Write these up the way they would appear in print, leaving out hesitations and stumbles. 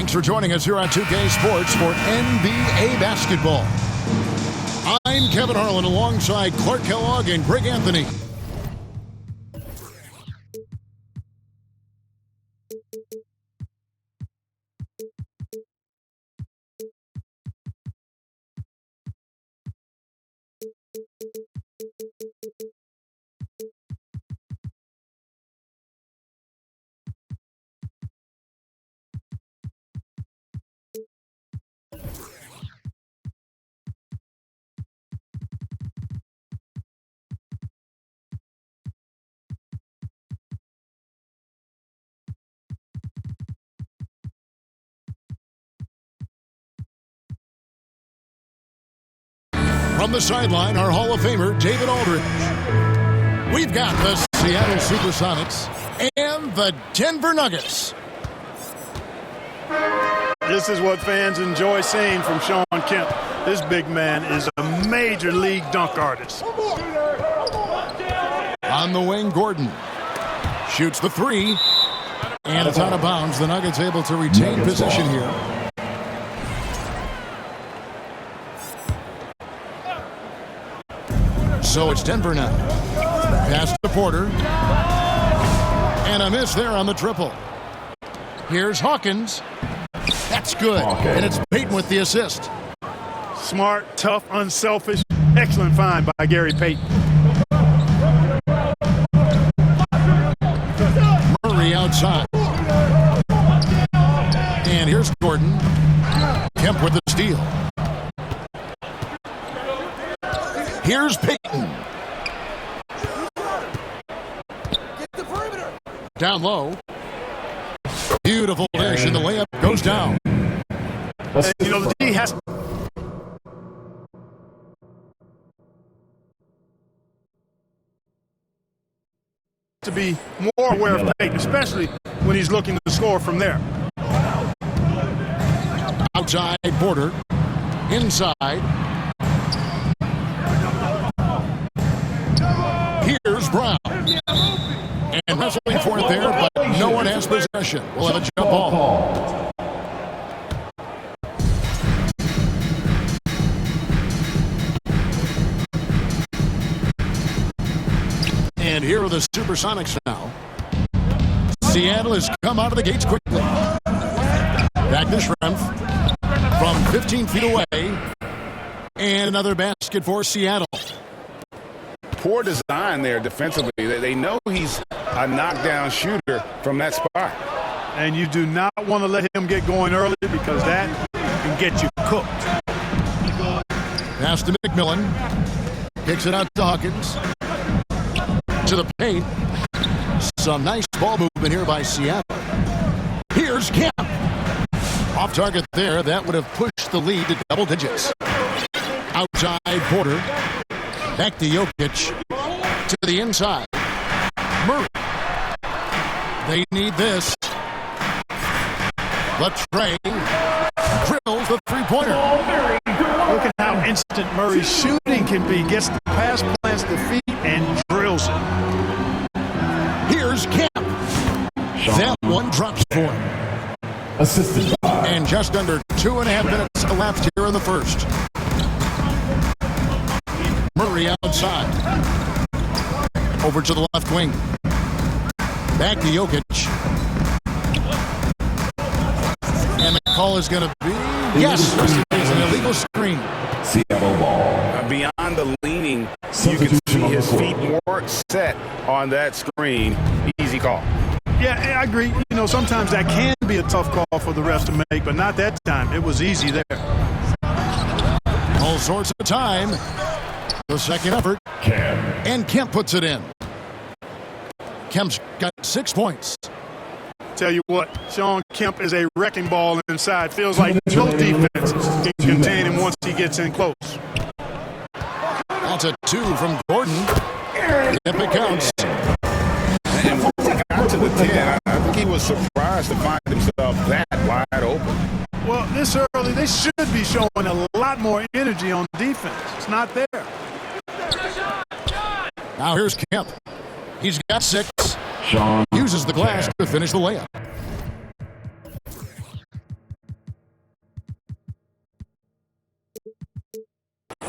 Thanks for joining us here on 2K Sports for NBA basketball. I'm Kevin Harlan alongside Clark Kellogg and Greg Anthony. From the sideline, our Hall of Famer, David Aldridge. We've got the Seattle Supersonics and the Denver Nuggets. This is what fans enjoy seeing from Shawn Kemp. This big man is a major league dunk artist. On the wing, Gordon shoots the three, and it's out of bounds. The Nuggets able to retain possession here. So it's Denver now. Pass to Porter. And a miss there on the triple. Here's Hawkins. That's good. And it's Payton with the assist. Smart, tough, unselfish. Excellent find by Gary Payton. Murray outside. And here's Gordon. Kemp with the steal. Here's Payton. Down low. Beautiful dish, and the layup goes down. You know, the D has to be more aware of Payton, especially when he's looking to score from there. Outside Porter. Inside. Here's Brown. And wrestling for it there, but no one has possession. We'll have a jump ball. And here are the Supersonics now. Seattle has come out of the gates quickly. Back to Schrempf from 15 feet away. And another basket for Seattle. Poor design there defensively. They know he's a knockdown shooter from that spot. And you do not want to let him get going early because that can get you cooked. Pass to McMillan. Kicks it out to Hawkins. To the paint. Some nice ball movement here by Seattle. Here's Kemp. Off target there. That would have pushed the lead to double digits. Outside Porter. Back to Jokic. To the inside. Murray. They need this. Latrey drills the three-pointer. Look at how instant Murray's shooting can be. Gets the pass, plants the feet, and drills it. Here's Kemp. That one drops for him. Assisted by. And just under 2.5 minutes elapsed here in the first. Murray outside. Over to the left wing. Back to Jokic. And the call is going to be, yes, it's an illegal screen. Seattle ball. Beyond the leaning, you can see his feet more set on that screen. Easy call. Yeah, I agree. You know, sometimes that can be a tough call for the refs to make, but not that time. It was easy there. All sorts of time. The second effort. And Kemp puts it in. Kemp's got 6 points. Tell you what, Shawn Kemp is a wrecking ball inside. Feels like no defense can contain him once he gets in close. That's a 2 from Gordon. If it counts. And once he got to the 10, I think he was surprised to find himself that wide open. Well, this early, they should be showing a lot more energy on defense. It's not there. Now here's Kemp. He's got 6. Shawn uses the glass to finish the layup.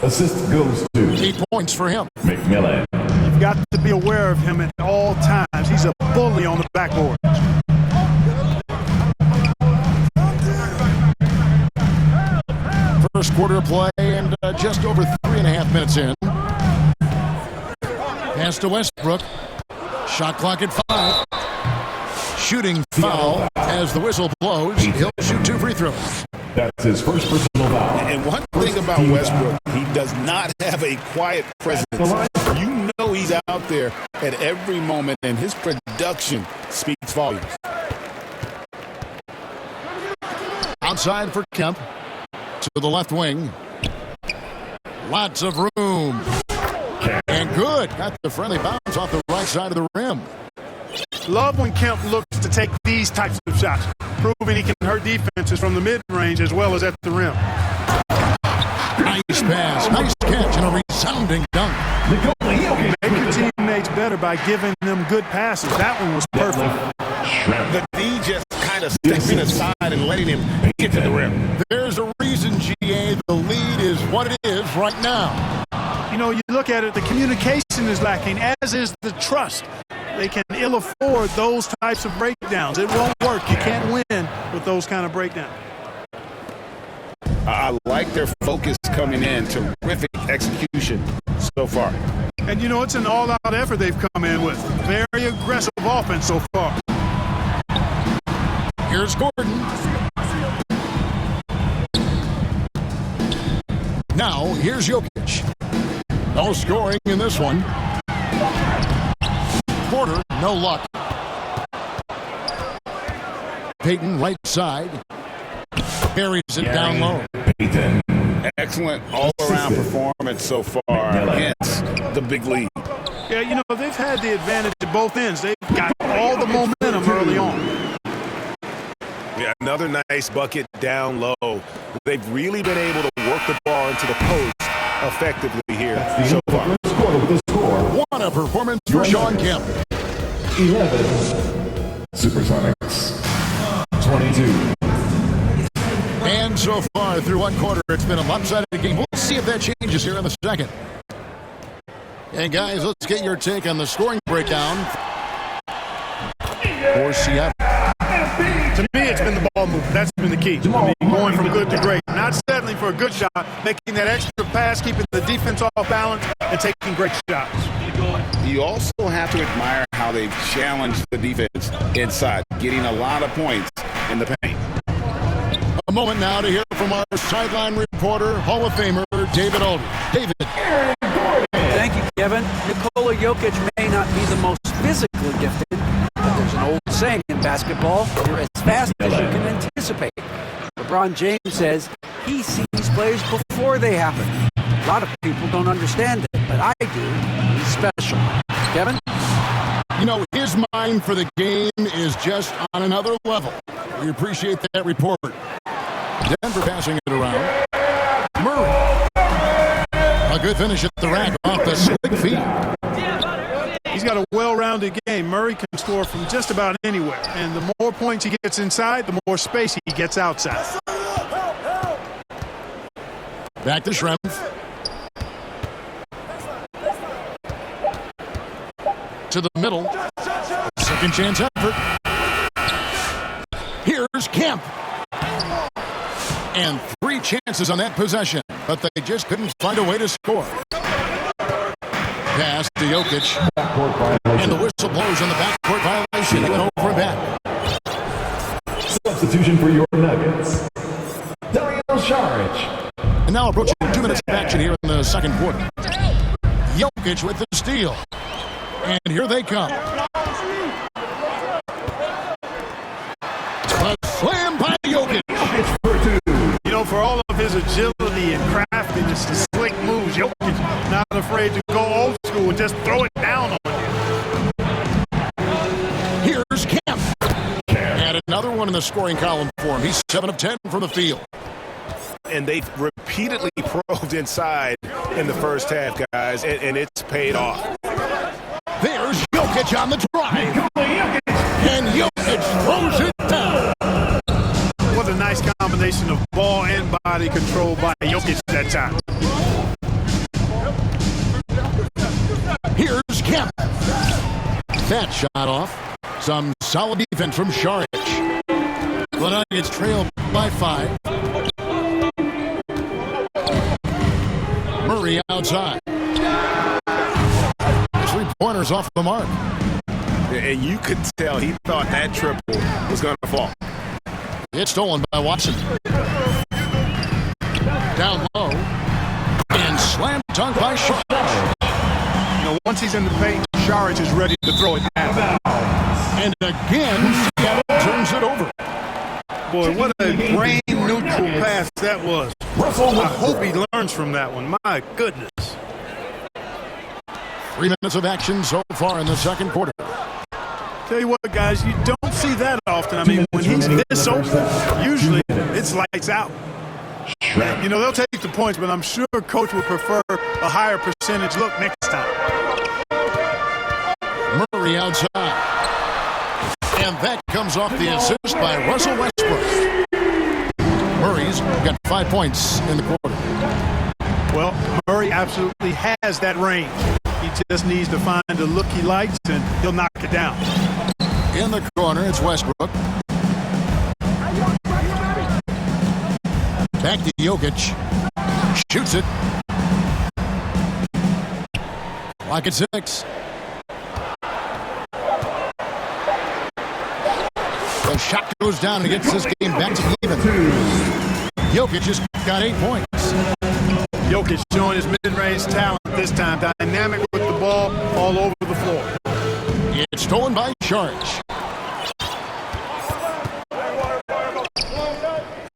Assist goes to 8 points for him. McMillan. You've got to be aware of him at all times. He's a bully on the backboard. First quarter of play and just over 3.5 minutes in. Pass to Westbrook. Shot clock at 5. Shooting foul as the whistle blows. He'll shoot 2 free throws. That's his first personal foul. And one thing about Westbrook, he does not have a quiet presence. You know he's out there at every moment, and his production speaks volumes. Outside for Kemp. To the left wing. Lots of room. And good. Got the friendly bounce off the right side of the rim. Love when Kemp looks to take these types of shots, proving he can hurt defenses from the mid-range as well as at the rim. Nice pass. Nice catch and a resounding dunk. Make your teammates better by giving them good passes. That one was perfect. The D just kind of stepping aside and letting him get to the rim. There's a reason, GA, the lead is what it is right now. You know, you look at it, the communication is lacking, as is the trust. They can ill afford those types of breakdowns. It won't work. You can't win with those kind of breakdowns. I like their focus coming in. Terrific execution so far. And, you know, it's an all-out effort they've come in with. Very aggressive offense so far. Here's Gordon. Now, here's Jokic. No scoring in this one. Porter, no luck. Payton, right side. Buries it down low. Payton. Excellent all-around performance so far against the big lead. Yeah, you know, they've had the advantage at both ends. They've got all the momentum early on. Yeah, another nice bucket down low. They've really been able to work the ball into the post effectively here so far. What a performance for Sean Kemp. 11. Supersonics. 22. And so far through one quarter, it's been a lopsided game. We'll see if that changes here in the second. And guys, let's get your take on the scoring breakdown for Seattle. To me, it's been the ball movement. That's been the key. I mean, going from good to great. Not settling for a good shot, making that extra pass, keeping the defense off balance, and taking great shots. You also have to admire how they've challenged the defense inside, getting a lot of points in the paint. A moment now to hear from our sideline reporter, Hall of Famer, David Aldridge. David. Thank you, Kevin. Nikola Jokic may not be the most physically gifted, but there's an old saying in basketball, you're as fast as you can anticipate. LeBron James says he sees plays before they happen. A lot of people don't understand it, but I do. He's special. Kevin? You know, his mind for the game is just on another level. We appreciate that report. Denver passing it around. Murray. A good finish at the rack off the slick feet. He's got a well-rounded game. Murray can score from just about anywhere. And the more points he gets inside, the more space he gets outside. Back to Schrempf. To the middle. Second chance effort. Here's Kemp. And 3 chances on that possession, but they just couldn't find a way to score. Pass to Jokic. And the whistle blows on the backcourt violation. He went over and back. Substitution for your Nuggets. Dario Saric. And now approaching 2 minutes of action here in the second quarter. Jokic with the steal. And here they come. A slam by Jokic. You know, for all of his agility and craftiness and slick moves, Jokic not afraid to go old school and just throw it down on you. Here's Kemp. And another one in the scoring column for him. He's 7 of 10 from the field. And they've repeatedly probed inside in the first half, guys, and it's paid off. There's Jokic on the drive. And Jokic throws it down. What a nice combination of ball and body control by Jokic that time. that shot off. Some solid defense from Šarić. The Nuggets trail by 5. Murray outside. 3-pointers off the mark. And you could tell he thought that triple was going to fall. It's stolen by Watson. Down low. And slam dunk by Šarić. You know, once he's in the paint, Šarić is ready to throw it down. And again, Seattle turns it over. Boy, what a brain-neutral pass that was. I hope he learns from that one. My goodness. 3 minutes of action so far in the second quarter. Tell you what, guys, you don't see that often. I mean, when he's this open, usually it's lights out. You know, they'll take the points, but I'm sure Coach would prefer a higher percentage look next time. Murray outside. And that comes off the assist by Russell Westbrook. Murray's got 5 points in the quarter. Well, Murray absolutely has that range. He just needs to find the look he likes, and he'll knock it down. In the corner, it's Westbrook. Back to Jokic. Shoots it. Clock at 6. The shot goes down and gets this game back to even. Jokic has got 8 points. Jokic showing his mid-range talent this time. Dynamic with the ball all over the floor. It's stolen by Šarić.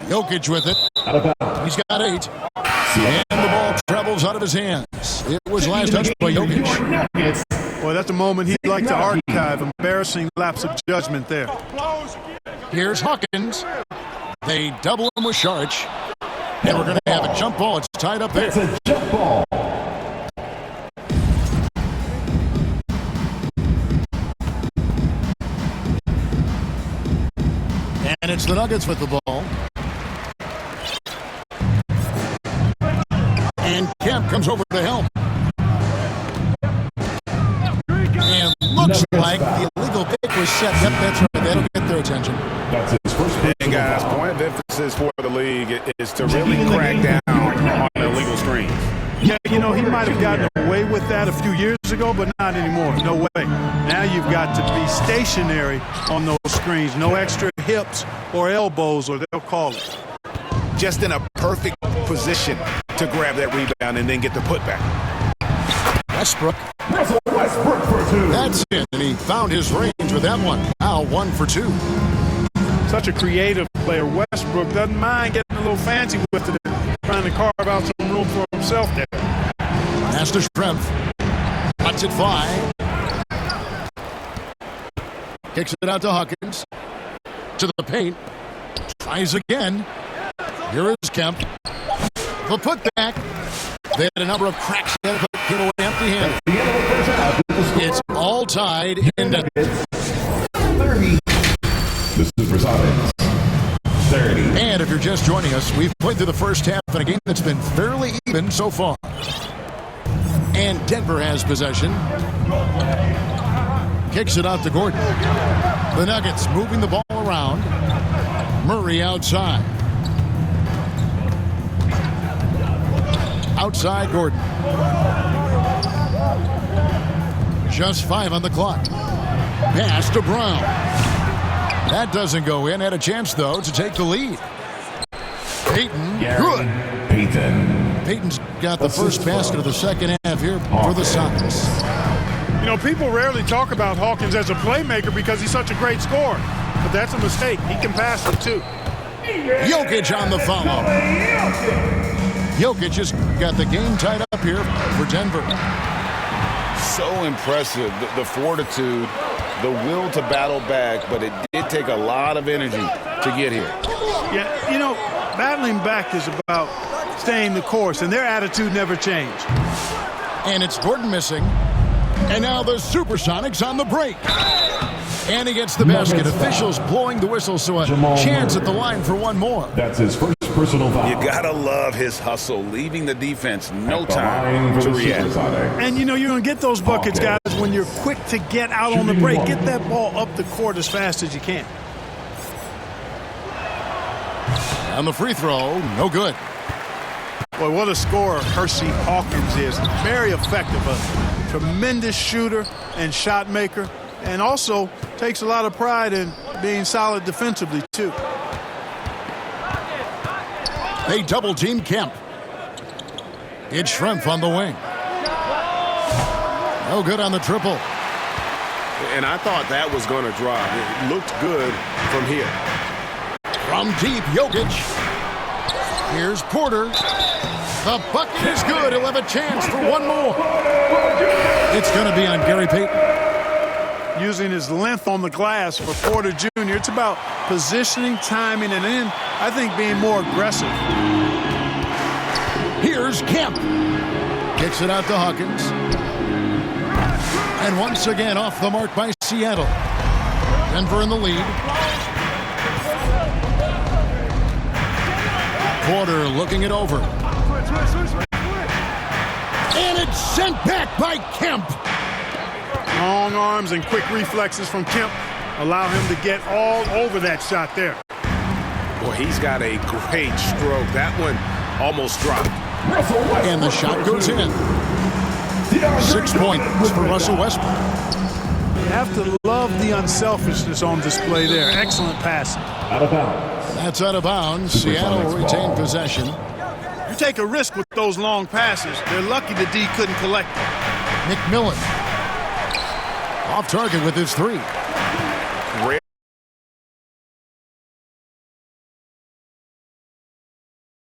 Jokic with it. He's got 8. And the ball travels out of his hands. It was last touched by Jokic. Boy, that's a moment he'd like to archive. Embarrassing lapse of judgment there. Here's Hawkins. They double him with Šarić. And we're going to have a jump ball. It's tied up there. It's a jump ball. And it's the Nuggets with the ball. And Kemp comes over the helm. And looks like the illegal pick was set. Yep, that's right. That'll get their attention. That's his first And guys, point of emphasis for the league is to really crack down on illegal screens. Yeah, you know, he might have gotten away with that a few years ago, but not anymore. No way. Now you've got to be stationary on those screens. No extra hips or elbows, or they'll call it. Just in a perfect position to grab that rebound and then get the putback. Westbrook. Russell Westbrook for 2. That's it. And he found his range with that one. Now 1 for 2. Such a creative player. Westbrook doesn't mind getting a little fancy with it, trying to carve out some room for himself there. Master strength. Cuts it 5. Kicks it out to Hawkins. To the paint. Tries again. Here is Kemp. The putback. They had a number of cracks there, but came away empty-handed. It's all tied into 30. This is Versailles. 30. And if you're just joining us, we've played through the first half in a game that's been fairly even so far. And Denver has possession. Kicks it out to Gordon. The Nuggets moving the ball around. Murray outside. Outside Gordon. Just 5 on the clock. Pass to Brown. That doesn't go in. Had a chance, though, to take the lead. Payton. Good. Payton's got the first basket of the second half here for the Sox. You know, people rarely talk about Hawkins as a playmaker because he's such a great scorer. But that's a mistake. He can pass it, too. Jokic on the follow. Jokic has got the game tied up here for Denver. So impressive, the fortitude, the will to battle back, but it did take a lot of energy to get here. Yeah, you know, battling back is about staying the course, and their attitude never changed. And it's Gordon missing. And now the Supersonics on the break. And he gets the basket. Nuggets Officials foul. blowing the whistle, so a Jamal chance Murray. at the line for one more. That's his first personal foul. You gotta love his hustle, leaving the defense no At the time line for to the react. Supersonics. And you know you're going to get those buckets, guys, when you're quick to get out on the break. Get that ball up the court as fast as you can. And the free throw, no good. Boy, what a scorer Hersey Hawkins is. Very effective. A tremendous shooter and shot maker. And also takes a lot of pride in being solid defensively, too. They double-team Kemp. It's Shrimp on the wing. No good on the triple. And I thought that was going to drop. It looked good from here. From deep, Jokic. Here's Porter. The bucket is good. He'll have a chance for one more. It's going to be on Gary Payton. Using his length on the glass for Porter Jr. It's about positioning, timing, and then I think being more aggressive. Here's Kemp. Kicks it out to Hawkins. And once again off the mark by Seattle. Denver in the lead. Porter looking it over. And it's sent back by Kemp. Long arms and quick reflexes from Kemp allow him to get all over that shot there. Boy, he's got a great stroke. That one almost dropped. And the shot goes in. 6 points for Russell Westbrook. You have to love the unselfishness on display there. Excellent passing. Out of bounds. That's out of bounds. Seattle will retain possession. You take a risk with those long passes. They're lucky the D couldn't collect them. McMillan. Off target with his three.